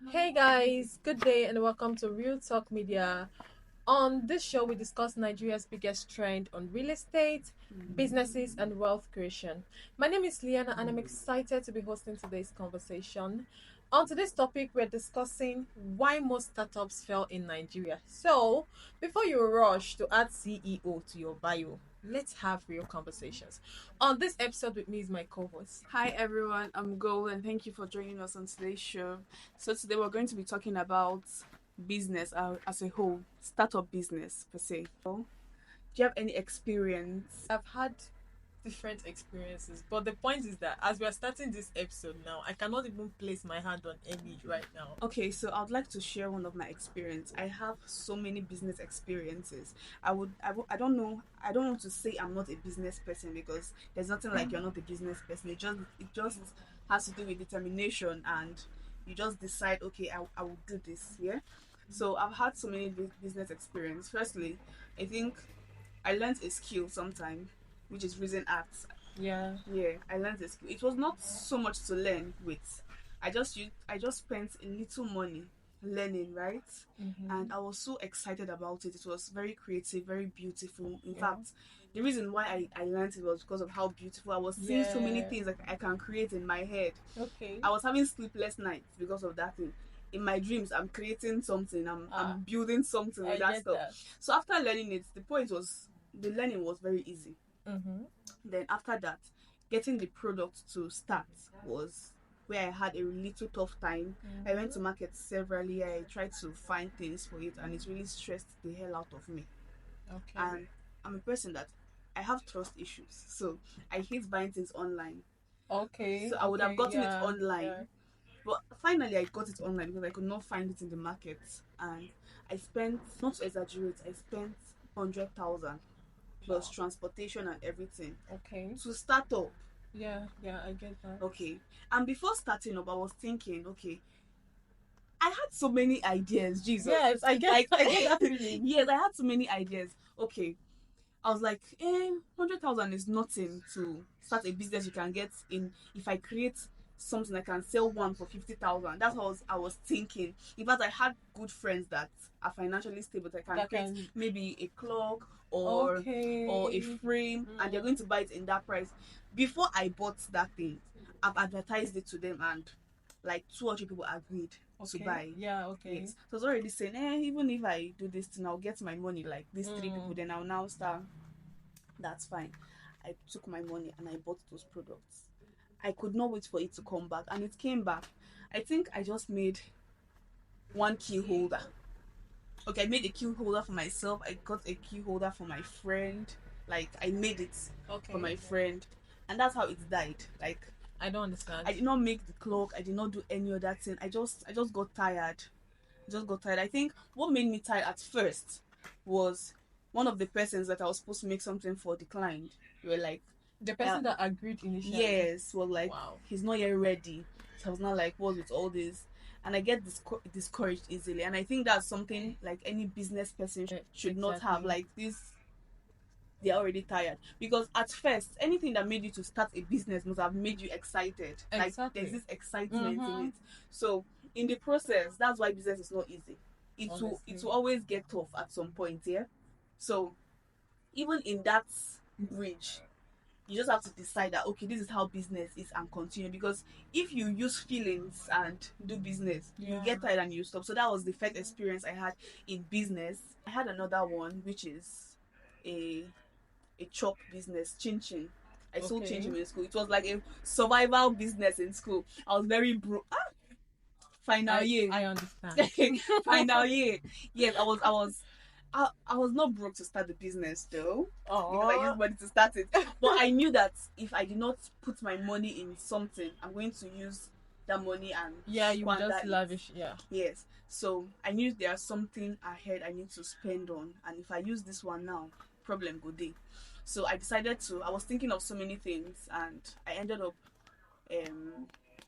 Hey guys, good day and welcome to Real Talk Media. On this show, we discuss Nigeria's biggest trend on real estate, businesses, and wealth creation. My name is Liana and I'm excited to be hosting today's conversation. On today's topic, we're discussing why most startups fail in Nigeria. So, before you rush to add CEO to your bio, let's have real conversations. On this episode with me is my co-host. Hi everyone, I'm Gold and thank you for joining us on today's show. So today we're going to be talking about business as a whole, startup business per se. Do you have any experience? I've had different experiences, but the point is that as we are starting this episode now, I cannot even place my hand on any right now. Okay, so I'd like to share one of my experience. I have so many business experiences. I don't know. I don't want to say I'm not a business person because there's nothing like you're not a business person. It just has to do with determination and you just decide, okay, I will do this. Yeah. So I've had so many business experience. Firstly, I think I learned a skill sometime, which is reason arts. Yeah. Yeah, I learned a skill. It was not so much to learn with. I just spent a little money learning, right? And Mm-hmm. I was so excited about it. It was very creative, very beautiful. In Yeah. fact, the reason why I learned it was because of how beautiful I was seeing so many Yeah. things that I can create in my head. Okay. I was having sleepless nights because of that thing. In my dreams, I'm creating something, I'm Ah, building something with I that get stuff. that. So after learning it, the point was the learning was very easy. Mm-hmm. Then after that, getting the product to start was where I had a little tough time. I went to Mm-hmm. market severally. I tried to find things for it, and it really stressed the hell out of me. Okay. And I'm a person that I have trust issues, so I hate buying things online. Okay. So I would have Okay. gotten it Yeah. Yeah. online, but finally I got it online because I could not find it in the market, and I spent, not to exaggerate, I spent 100,000 plus Wow. transportation and everything Okay. to start up. Yeah. Yeah. I get that. Okay. And before starting up, I was thinking, okay, I had so many ideas, Jesus. Yes, I get. Like, I get that feeling. yes, I had so many ideas. Okay. I was like, 100,000 is nothing to start a business you can get in. If I create something, I can sell one for 50,000. That's what I was thinking. In fact, I had good friends that are financially stable that can That create can. maybe a clock or a Okay. frame, and they're Mm. going to buy it in that price. Before I bought that thing, I've advertised it to them, and like two or three people agreed to Okay. buy. Yeah. Okay. Yes. So I was already saying, even if I do this thing, I'll get my money like these three people, Mm. then I'll now start. That's fine. I took my money and I bought those products. I could not wait for it to come back, and it came back. I think I just made one key holder. Okay, I made a key holder for myself. I got a key holder for my friend. Like, I made it for Okay. my friend, and that's how it died. Like, I don't I understand. did not make the clock. I did not do any other thing. I just got tired. Just got tired. I think what made me tired at first was one of the persons that I was supposed to make something for declined. We were like, The uh, person that agreed initially. yes, was like, Wow. he's not yet ready. So I was not like, what with all this? And I get discouraged easily. And I think that's something like any business person should not have. Exactly. Like this, they're already tired. Because at first, anything that made you to start a business must have made you excited. Like there's Exactly. this excitement in Mm-hmm. it. So in the process, that's why business is not easy. It will Honestly. always get tough at some point, yeah. So even in that bridge, you just have to decide that, okay, this is how business is, and continue. Because if you use feelings and do business, you Yeah. get tired and you stop. So that was the first experience I had in business. I had another one, which is a a chop business, chin chin. I sold chin Okay. chin in school. It was like a survival business in school. I was very broke. Final year. I understand. Final year. Yes, I was not broke to start the business though, because I Oh. used money to start it. But I knew that if I did not put my money in something, I'm going to use that money and Yeah, you squander just it. lavish. Yeah. Yes. So I knew there's something ahead I need to spend on, and if I use this one now, problem go day. So I decided to. I was thinking of so many things, and I ended up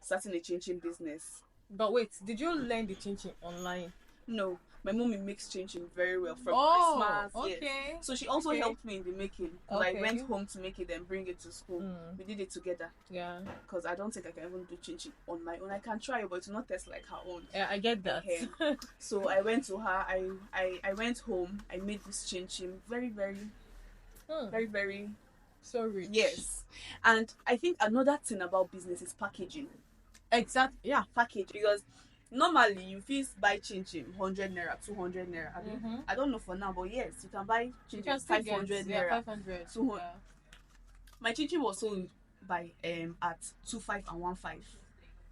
starting a chin chin business. But wait, did you learn the chin chin online? No, My mommy makes chin chin very well from Oh, Christmas. Yes. okay. So she also Okay. helped me in the making. Because I went Okay. home to make it and bring it to school. We did it together. Yeah. Because I don't think I can even do chin chin on my own. I can try, but it will not taste like her own. Yeah, I get that. So I went to her. I went home. I made this chin chin very, very, very. So rich. Yes. And I think another thing about business is packaging. Exactly. Yeah. Package, because normally you feel buy chin chin 100 naira, 200 naira. I don't know for now, but yes, you can buy chin chin 500 naira, 500. 200. Yeah. My chin chin was sold by at 25 and 15.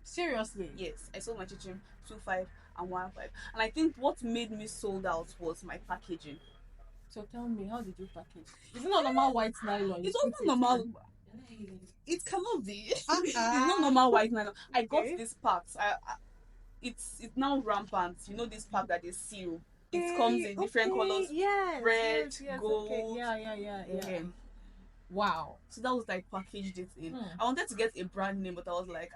Seriously? Yes, I sold my chin chin 25 and 15, and I think what made me sold out was my packaging. So tell me, how did you package? Is it not normal white nylon? It's not normal. It cannot be. It's not normal white nylon. I got this parts. It's now rampant. You know this pack that they seal. It comes in different colors. Yes, red, yes, gold. Okay. Yeah. Wow. So that was like packaged it in. I wanted to get a brand name, but I was like,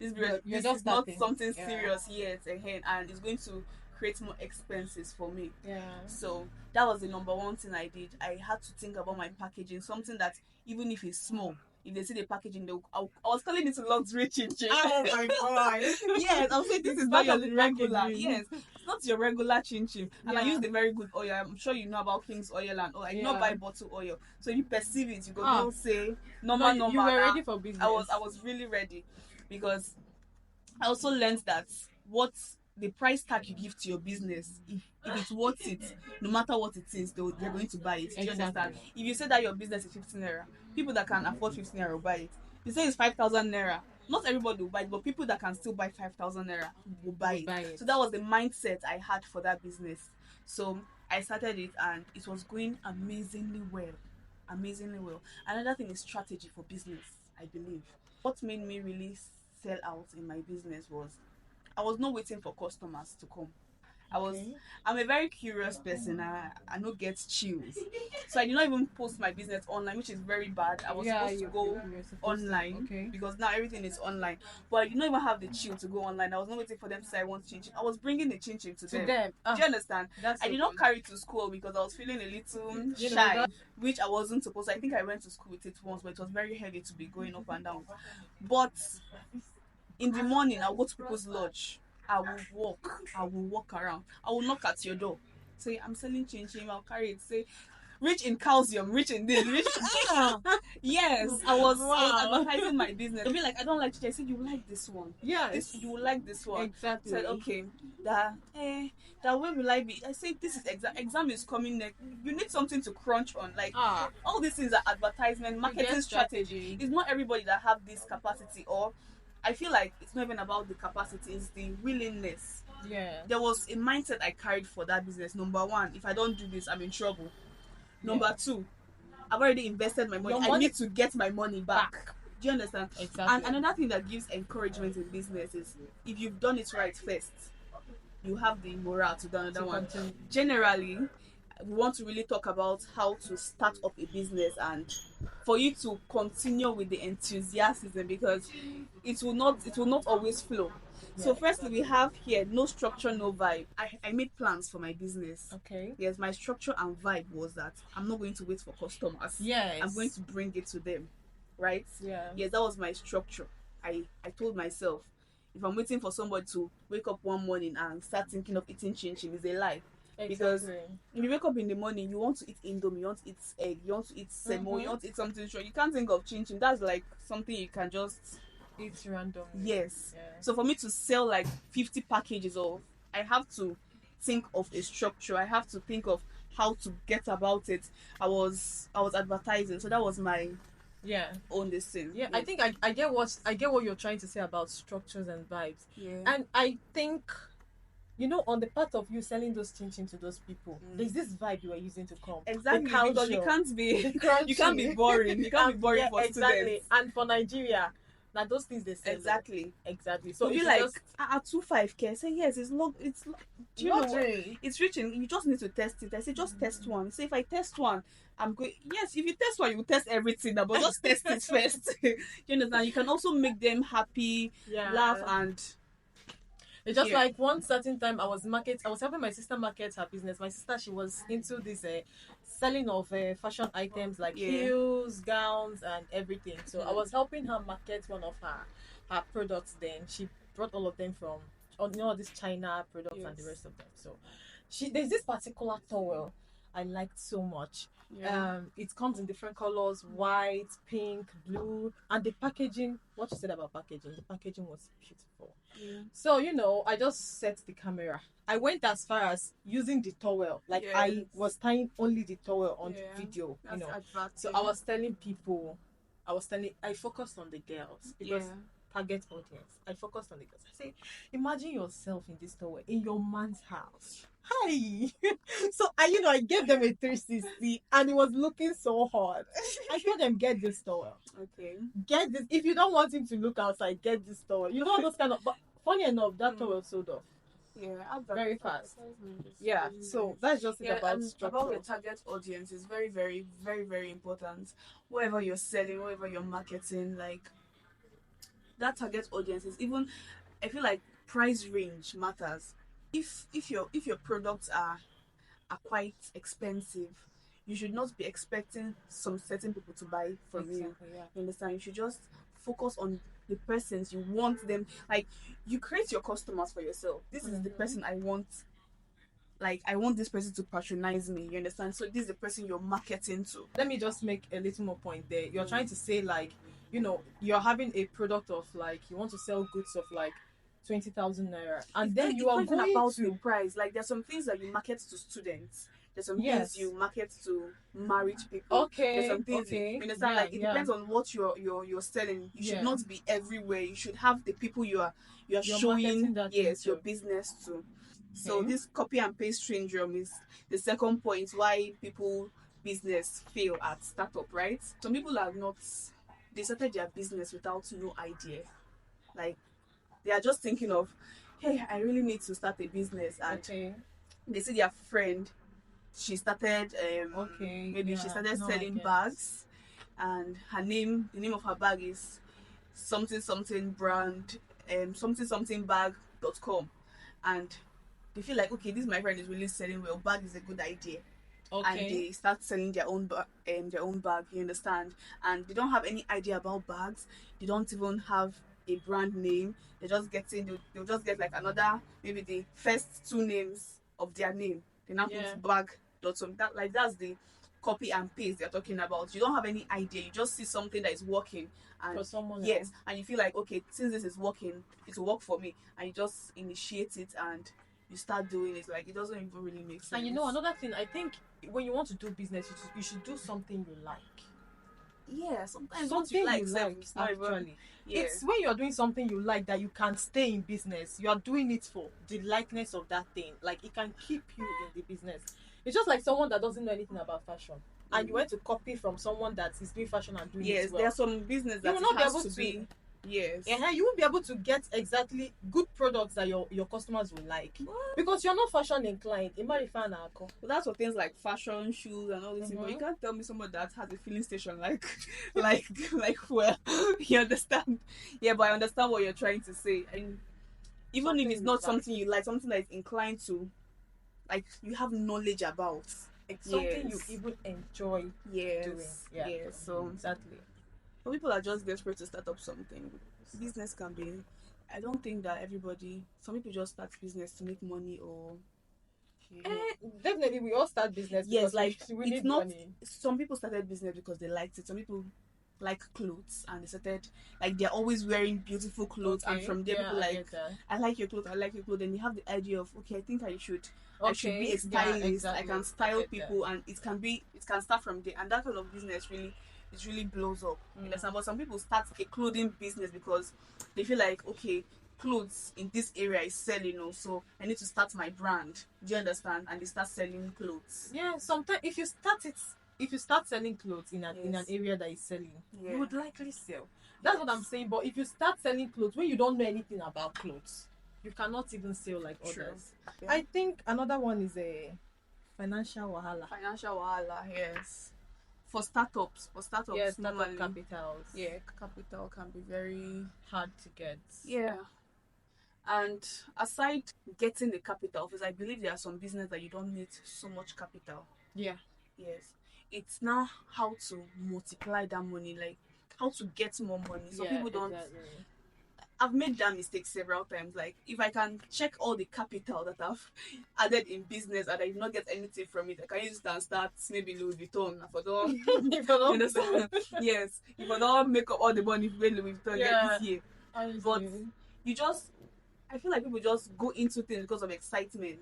this You're is just not starting. something serious yet, and it's going to create more expenses for me. Yeah. So that was the number one thing I did. I had to think about my packaging, something that even if it's small, if they see the packaging, I was calling it luxury chin chin. Oh my god. Yes, I'll say this is not your regular. Yes, it's not your regular chin chin. And I used a very good oil. I'm sure you know about King's oil and oil. I did not buy bottle oil. So if you perceive it, you go don't say normal. You were ready for business. I was really ready, because I also learned that what the price tag you give to your business, if it's worth it, no matter what it is, they're going to buy it. Do you understand? If you say that your business is 15 naira, people that can afford 15 naira will buy it. If you say it's 5,000 naira, not everybody will buy it, but people that can still buy 5,000 naira will buy it. So that was the mindset I had for that business. So I started it, and it was going amazingly well. Another thing is strategy for business, I believe. What made me really sell out in my business was I was not waiting for customers to come. I'm a very curious person. I don't get chills. So I did not even post my business online, which is very bad. I was supposed to go online because now everything is online. But I did not even have the chill to go online. I was not waiting for them to say I want chin chin. I was bringing the chin chin to them. Do you understand? I did not carry it to school because I was feeling a little shy, which I wasn't supposed to. I think I went to school with it once, but it was very heavy to be going up and down. But in the morning, I'll go to people's lodge. I will walk around. I will knock at your door. Say, I'm selling chin chin. I'll carry it. Say, rich in calcium, rich in this, rich in yes, I was advertising my business. They'll be like, I don't like chin. I said, you like this one. Yes. You will like this one. Exactly. I said, okay. That way will I be? I said, this is exam is coming next. You need something to crunch on. Like all these things are advertisement, marketing strategy. It's not everybody that have this capacity, or I feel like it's not even about the capacity, it's the willingness. Yeah. There was a mindset I carried for that business. Number one, if I don't do this, I'm in trouble. Number two, I've already invested my money. I need to get my money back. Do you understand? Exactly. And another thing that gives encouragement in business is if you've done it right first, you have the morale to do another one. Generally, we want to really talk about how to start up a business and for you to continue with the enthusiasm, because it will not always flow. So firstly, we have here no structure, no vibe. I made plans for my business. Okay. Yes, my structure and vibe was that I'm not going to wait for customers. Yes. I'm going to bring it to them. Right? Yeah. Yes, that was my structure. I told myself, if I'm waiting for somebody to wake up one morning and start thinking of eating chin chin, is a lie. Because if you wake up in the morning, you want to eat indomie, you want to eat egg, you want to eat semo, you want to eat something strong. You can't think of chin chin. That's like something you can just eat randomly. Yes. Yeah. So for me to sell like 50 packages of, I have to think of a structure. I have to think of how to get about it. I was advertising, so that was my own this thing. Yeah, I think I get what you're trying to say about structures and vibes. Yeah. And I think, on the part of you selling those chin chin to those people, there's this vibe you are using to come. Exactly, because you can't be boring. You can't be boring for students. And for Nigeria, now those things they sell. Exactly. So you like at 25k. I say yes, it's do you know what? It's reaching. You just need to test it. I say just test one. Say if I test one, I'm going. Yes, if you test one, you test everything. But just test it first. You understand? You can also make them happy, laugh, and It's just Yeah. like one certain time I was helping my sister market her business. My sister, she was into this selling of fashion items like Yeah. heels, gowns, and everything. So I Mm. was helping her market one of her products. Then she brought all of them from all these China products and the Yes. rest of them. So there's this particular towel I liked so much. Yeah. It comes in different colors: white, pink, blue, and the packaging. What you said about packaging? The packaging was beautiful. Yeah. So, I just set the camera. I went as far as using the towel. Like, I Yes. was tying only the towel on Yeah. video. That's So I adverting. was telling people, I focused on the girls because Yeah. target audience. I focused on the girls. I say, imagine yourself in this towel in your man's house. Hi. So I gave them a 360 and it was looking so hard. I told them, get this towel. Okay. Get this. If you don't want him to look outside, get this towel. All those kind of. But funny enough, that Mm. towel sold off Yeah, very fast. advertisement is Yeah. really So nice. that's just it Yeah, about and about structure. your target audience is very, very, very, very important. Whatever you're selling, whatever you're marketing, like that target audience is even. I feel like price range matters. If your products are quite expensive, you should not be expecting some certain people to buy from you. Exactly. Yeah. You understand? You should just focus on the persons you want them. Like you create your customers for yourself. This is the person I want. Like I want this person to patronize me. You understand? So this is the person you're marketing to. Let me just make a little more point there. You're Mm. trying to say like, you're having a product of like you want to sell goods of like 20,000 naira, and then you It's are not even going about the to price. Like there's some things that you market to students. There's some things yes. you market to married people. There's Okay. some things Okay. you understand. Yeah. Like it Yeah. depends on what you're selling. You should Yeah. not be everywhere. You should have the people you are You're showing marketing that yes your into. business to. So Okay. this copy and paste syndrome is the second point why people business fail at startup. Right? Some people are not. They started their business without no idea. Like they are just thinking of, hey, I really need to start a business, and Okay. they see their friend. She started, Okay. maybe she Yeah. started No, I selling get. bags, and the name of her bag is something something brand, something something bag.com, and they feel like okay, this my friend is really selling well. Bag is a good idea, and Okay. they start selling their own bag. You understand? And they don't have any idea about bags. They don't even have a brand name. They just get in. They'll just get like another maybe the first two names of their name. They now put Yeah. bag dot some that's the copy and paste they're talking about. You don't have any idea. You just see something that is working, and For someone else. yes, and you feel like okay, since this is working, it will work for me, and you just initiate it and you start doing it. Like it doesn't even really make sense. And another thing, I think when you want to do business, you should do something you like. Yeah, sometimes what you Something you like self like, is not even actually. yeah. It's when you're doing something you like that you can stay in business. You are doing it for the likeness of that thing. Like, it can keep you in the business. It's just like someone that doesn't know anything about fashion. And you Mm. went to copy from someone that is doing fashion and doing it Yes, there are well. some business You that will it not be has able to to be yes. you won't be able to get exactly good products that your customers will like. What? Because you're not fashion inclined. Well, that's for things like fashion, shoes, and all this thing. But you can't tell me someone that has a filling station like, like well, you understand? Yeah, but I understand what you're trying to say. And even if Something it's you not like. something you like, something that is inclined to, like you have knowledge about. It's something you Yes, even enjoy doing. yes, Yeah. yes. So Exactly. but people are just desperate to start up something. Business can be. I don't think that everybody. Some people just start business to make money or. Definitely, we all start business Yes, because like we it's need not. money. Some people started business because they liked it. Some people like clothes and they started like they're always wearing beautiful clothes, and Okay, from there yeah, people I like, get that. I like your clothes, I like your clothes. Then they have the idea of okay, I think I should be Okay, a yeah, stylist. I exactly. can I style get that. people, and it can start from there, and that kind of business really it really blows up. You understand? But some people start a clothing business because they feel like okay, clothes in this area is selling, so I need to start my brand. Do you understand? And they start selling clothes. Yeah, sometimes if you start selling clothes in an Yes. area that is selling, Yeah. you would likely sell. That's what I'm Yes. saying. But if you start selling clothes when you don't know anything about clothes, you cannot even sell like True. others. Yeah. I think another one is a financial wahala. Financial wahala, yes. For Yeah, startups startup normally, capitals yeah, capital can be very hard to get. yeah. And aside getting the capital, because I believe there are some business that you don't need so much capital. Yeah. Yes. It's now how to multiply that money, like how to get more money. Some Yeah, people don't. exactly. I've made that mistake several times. Like if I can check all the capital that I've added in business and I did not get anything from it, I can use it and start maybe Louis Vuitton. If I don't, If you're you not, understand? Yes. If I don't make up all the money for Louis Vuitton get yeah, this year, but honestly. you just, I feel like people just go into things because of excitement.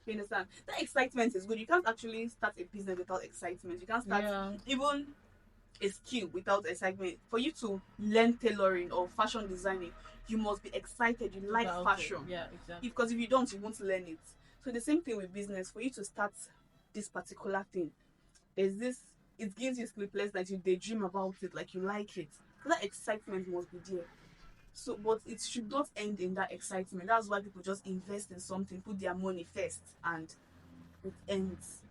You understand? That excitement is good. You can't actually start a business without excitement. You can't start Yeah, even a skill without excitement. For you to learn tailoring or fashion designing, you must be excited. You like about it. fashion. Yeah, exactly. Because if you don't, you won't learn it. So the same thing with business. For you to start this particular thing, there's this. It gives you sleepless nights. You daydream about it, like you like it. So that excitement must be there. So, but it should not end in that excitement. That's why people just invest in something, put their money first, and it ends.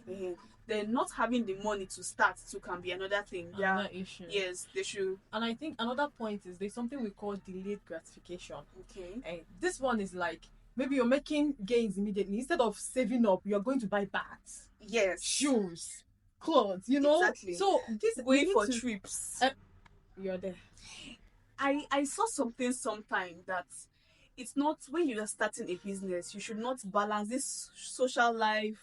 Eh, then not having the money to start too can be another thing. Yeah, Another issue. yes, they should. And I think another point is there's something we call delayed gratification. Okay. And this one is like maybe you're making gains immediately. Instead of saving up, you're going to buy bags, Yes. shoes, clothes, Exactly. So this you Going need for to trips. you're there. I saw something sometime that it's not when you are starting a business, you should not balance this social life.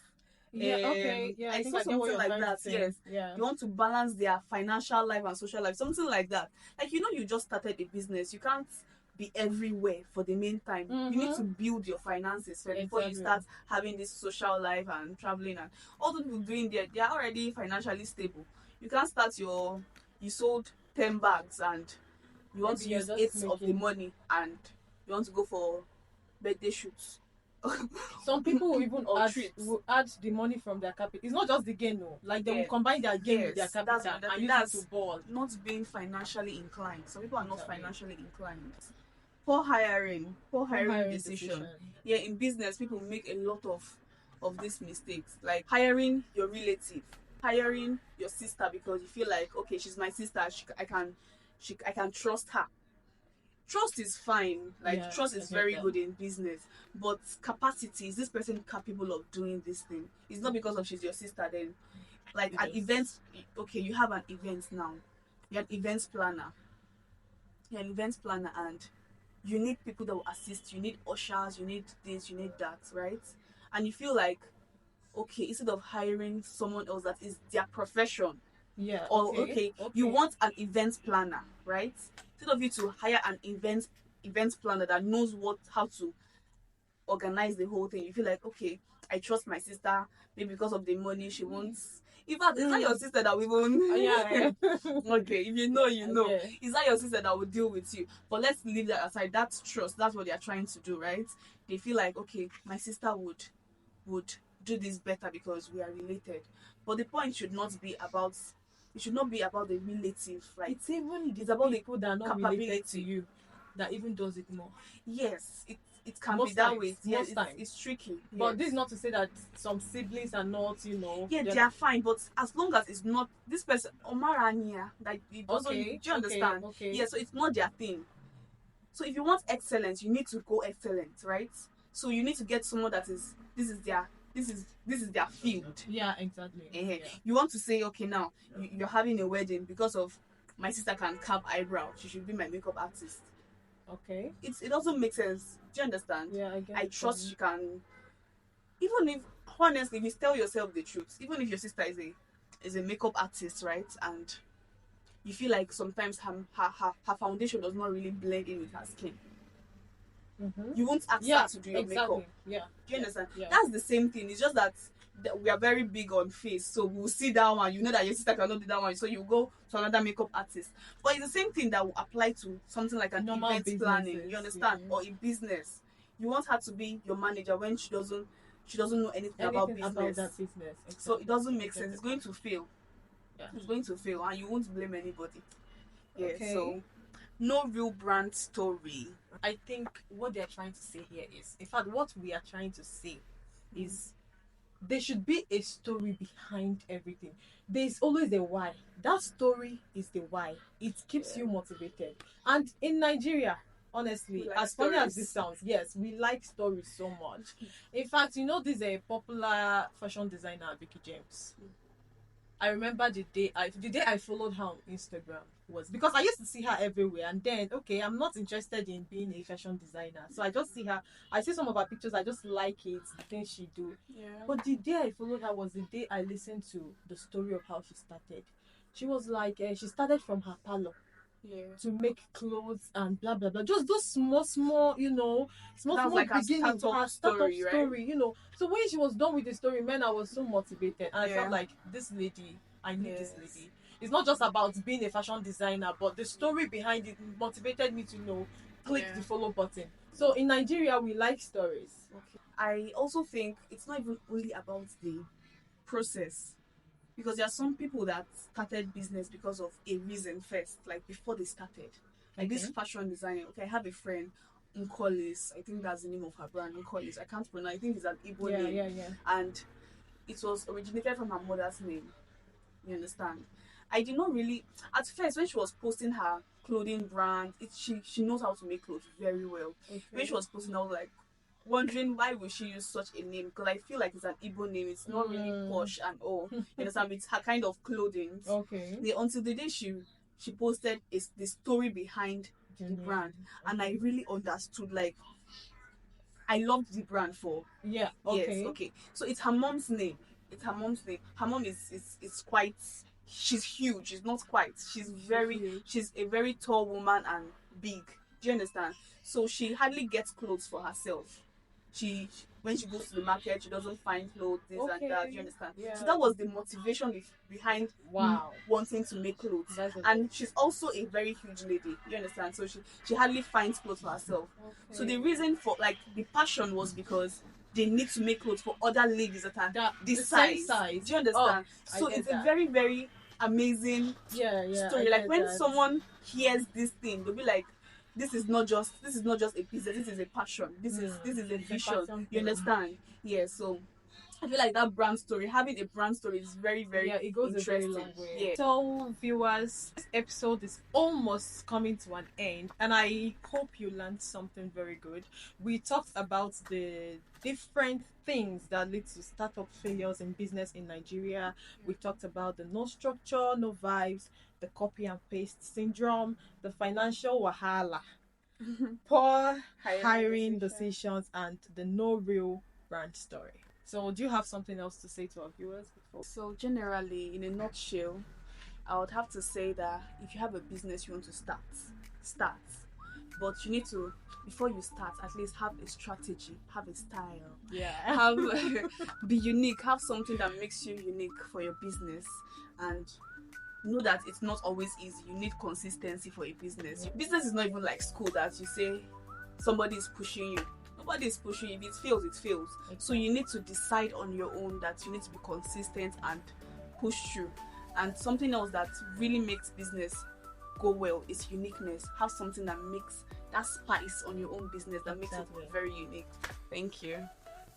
Yeah, okay. Yeah, I I think saw I get what something you're like trying to that. say. Yes, Yeah. you want to balance their financial life and social life, something like that. Like you just started a business, you can't be everywhere for the meantime. You need to Mm-hmm. build your finances first before you Exactly. start having this social life and traveling and all the people doing there. They are already financially stable. You can't start you sold 10 bags and you want Maybe to you're use just 8 of the making money and you want to go for birthday shoots some people will even or add trips. the money from their capital. It's not just the gain, no. Like they will Yeah. combine their gain with their Yes, that's capital another and thing. use it to That's ball. not being financially inclined. Some people are not Exactly. financially inclined. Poor hiring Hiring decision. decision. Yeah, in business, people make a lot of these mistakes, like hiring your relative, hiring your sister because you feel like, okay, she's my sister. I can trust her. Trust is fine, like Yeah, trust I is get very that. good in business, but capacity, is this person capable of doing this thing? It's not because of she's your sister. Then like You an event, just okay, you have an event now, you're an events planner, and you need people that will assist, you need ushers, you need this, you need that, right? And you feel like, okay, instead of hiring someone else that is their profession, yeah, or okay, okay, you okay. want an event planner, right? Instead of you to hire an event planner that knows how to organize the whole thing, you feel like, okay, I trust my sister, maybe because of the money she wants. In fact, is that your sister that we Yeah, will yeah. okay, if you know, you know. Okay. Is that your sister that will deal with you? But let's leave that aside. That's trust. That's what they're trying to do, right? They feel like, okay, my sister would do this better because we are related. But the point should not be about, it should not be about the relative, right? It's even the It's about the people that are not related to capability. you that even does it more. Yes, it can be Most that way. times. Yeah, Most times. it's tricky. But Yes. this is not to say that some siblings are not, Yeah, they're they are fine, but as long as it's not this person Omarania, like it doesn't. okay, Do you okay, understand? okay. Yeah, so it's not their thing. So if you want excellence, you need to go excellent, right? So you need to get someone that is, this is their field. Yeah, exactly. Yeah. You want to say, okay, now you're having a wedding because of my sister can carve eyebrow, she should be my makeup artist. Okay. It doesn't make sense. Do you understand? Yeah, I get I the trust point. you can, even if, honestly, if you tell yourself the truth, even if your sister is a makeup artist, right, and you feel like sometimes her foundation does not really blend in with her skin, Mm-hmm. you won't ask her Yeah, to do your makeup. exactly. Yeah. Do you Yeah. understand? Yeah. That's the same thing. It's just that we are very big on face, so we'll see that one. You know that your sister cannot do that one, so you go to another makeup artist. But it's the same thing that will apply to something like an Normal event planning. businesses. You understand? Yeah. Or a business. You want her to be your manager when she doesn't know anything about Anything about business. that business. So it Exactly. doesn't I make get sense. the It's going point. to fail. Yeah. It's going to fail, and you won't blame anybody. Yeah. Okay. So no real brand story. I think what they're trying to say here is, in fact, what we are trying to say is there should be a story behind everything. There's always a why. That story is the why. It keeps Yeah. you motivated. And in Nigeria, honestly, like as funny as this stories. sounds, yes, we like stories so much. In fact, this is a popular fashion designer, Vicky James. I remember the day I followed her on Instagram was because I used to see her everywhere, and then okay, I'm not interested in being a fashion designer, so I just see her. I see some of her pictures, I just like it, the things she do. Yeah. But the day I followed her was the day I listened to the story of how she started. She was like, she started from her parlor Yeah. to make clothes and blah blah blah. Just those small, small, small That was small like her beginnings, startup her startup story, right? story. So when she was done with the story, man, I was so motivated, and I felt Yeah. like this lady. I need this Yes. lady. It's not just about being a fashion designer, but the story behind it motivated me to click Yeah. the follow button. So in Nigeria, we like stories. Okay. I also think it's not even only about the process, because there are some people that started business because of a reason first, like before they started. Like this Okay. fashion designer. Okay, I have a friend, Nkolis. I think that's the name of her brand, Nkolis. I can't pronounce. I think it's an Igbo Yeah, name, yeah, yeah. and it was originated from her mother's name. You understand? I did not really at first when she was posting her clothing brand. She knows how to make clothes very well. When she Okay. was posting, I was like wondering why would she use such a name, because I feel like it's an Igbo name. It's not really Mm. posh and all. You understand? It's her kind of clothing. Okay. Until the day she posted is the story behind the Genuine. brand, and I Okay. really understood. Like I loved the brand for Yeah. yes, Okay. okay. So it's her mom's name. It's her mom's name. Her mom is quite. She's huge. She's not quite. She's huge. She's a very tall woman and big. Do you understand? So she hardly gets clothes for herself. When she goes to the market, she doesn't find clothes, this and that. Do you Okay. understand? So Yeah. that was the motivation behind Wow. wanting to make clothes. That's a And she's also a very huge lady. Do you understand? So she hardly finds clothes for herself. So the okay. reason for like the passion was because they need to make clothes for other ladies that are That the this same size. size. Do you Oh, understand? I So get it's a that. very, very amazing Yeah, yeah, I story. Like get when that. someone hears this thing, they'll be like, this is not just a business, this is a passion. This is a It's a vision. passion You thing. understand? Yeah, so I feel like that brand story, having a brand story is very, very Yeah, it goes a very interesting. long way. Yeah. So, viewers, this episode is almost coming to an end, and I hope you learned something very good. We talked about the different things that lead to startup failures in business in Nigeria. We talked about the no structure, no vibes, the copy and paste syndrome, the financial wahala, poor hiring Decision. decisions, and the no real brand story. So, do you have something else to say to our viewers before? So generally, in a nutshell, I would have to say that if you have a business you want to start. But you need to, before you start, at least have a strategy, have a style, Yeah. have be unique, have something that makes you unique for your business, and know that it's not always easy. You need consistency for a business. Your business is not even like school that you say somebody is pushing you. Nobody is pushing you. If it fails, it fails. So you need to decide on your own that you need to be consistent and push through. And something else that really makes business go well is uniqueness. Have something that makes that spice on your own business that makes it Exactly. very unique. Thank you.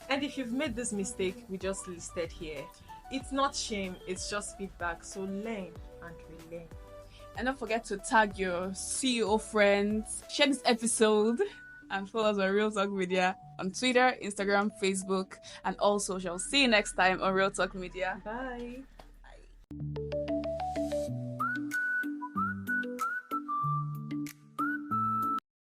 And if you've made this mistake we just listed here, it's not shame, it's just feedback. So learn and relearn. And don't forget to tag your CEO friends, share this episode, and follow us on Real Talk Media on Twitter, Instagram, Facebook, and all socials. See you next time on Real Talk Media. Bye. Bye.